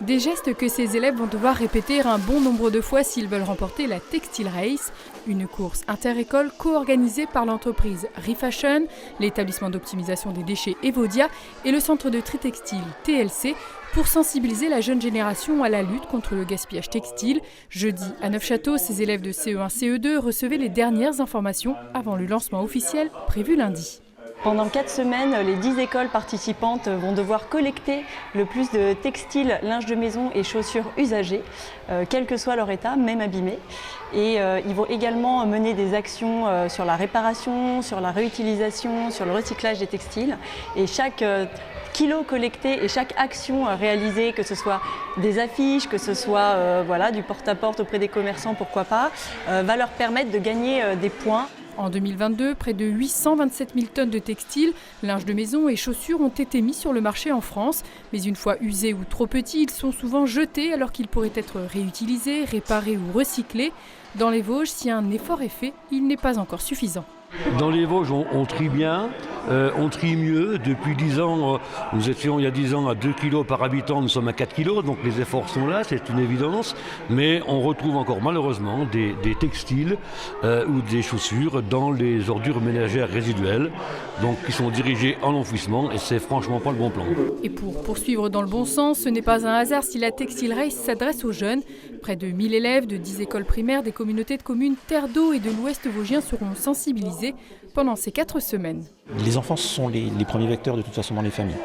Des gestes que ces élèves vont devoir répéter un bon nombre de fois s'ils veulent remporter la Textile Race, une course inter-école co-organisée par l'entreprise Refashion, l'établissement d'optimisation des déchets Evodia et le centre de tri textile TLC pour sensibiliser la jeune génération à la lutte contre le gaspillage textile. Jeudi, à Neufchâteau, ces élèves de CE1, CE2 recevaient les dernières informations avant le lancement officiel prévu lundi. Pendant 4 semaines, les 10 écoles participantes vont devoir collecter le plus de textiles, linge de maison et chaussures usagées, quel que soit leur état, même abîmés. Et ils vont également mener des actions sur la réparation, sur la réutilisation, sur le recyclage des textiles. Et chaque kilo collecté et chaque action réalisée, que ce soit des affiches, que ce soit du porte-à-porte auprès des commerçants, pourquoi pas, va leur permettre de gagner des points. En 2022, près de 827 000 tonnes de textiles, linge de maison et chaussures ont été mis sur le marché en France. Mais une fois usés ou trop petits, ils sont souvent jetés alors qu'ils pourraient être réutilisés, réparés ou recyclés. Dans les Vosges, si un effort est fait, il n'est pas encore suffisant. Dans les Vosges, on trie bien, on trie mieux. Depuis 10 ans, nous étions il y a 10 ans à 2 kg par habitant, nous sommes à 4 kg, donc les efforts sont là, c'est une évidence. Mais on retrouve encore malheureusement des textiles ou des chaussures dans les ordures ménagères résiduelles, donc qui sont dirigées en enfouissement et c'est franchement pas le bon plan. Et pour poursuivre dans le bon sens, ce n'est pas un hasard si la Textile Race s'adresse aux jeunes. Près de 1000 élèves de 10 écoles primaires des communautés de communes Terre d'Eau et de l'Ouest vosgien seront sensibilisés pendant ces 4 semaines. Les enfants sont les premiers vecteurs de toute façon dans les familles.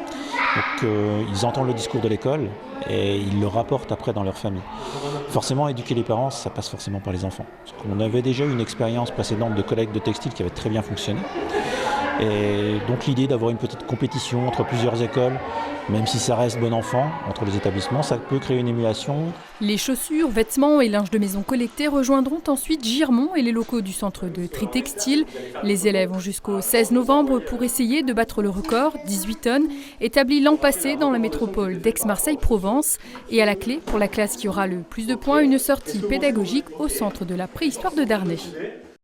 Donc ils entendent le discours de l'école et ils le rapportent après dans leur famille. Forcément, éduquer les parents, ça passe forcément par les enfants. On avait déjà eu une expérience précédente de collecte de textiles qui avait très bien fonctionné. Et donc l'idée d'avoir une petite compétition entre plusieurs écoles, même si ça reste bon enfant entre les établissements, ça peut créer une émulation. Les chaussures, vêtements et linge de maison collectés rejoindront ensuite Girmont et les locaux du centre de tri textile. Les élèves ont jusqu'au 16 novembre pour essayer de battre le record, 18 tonnes, établi l'an passé dans la métropole d'Aix-Marseille-Provence. Et à la clé, pour la classe qui aura le plus de points, une sortie pédagogique au centre de la préhistoire de Darney.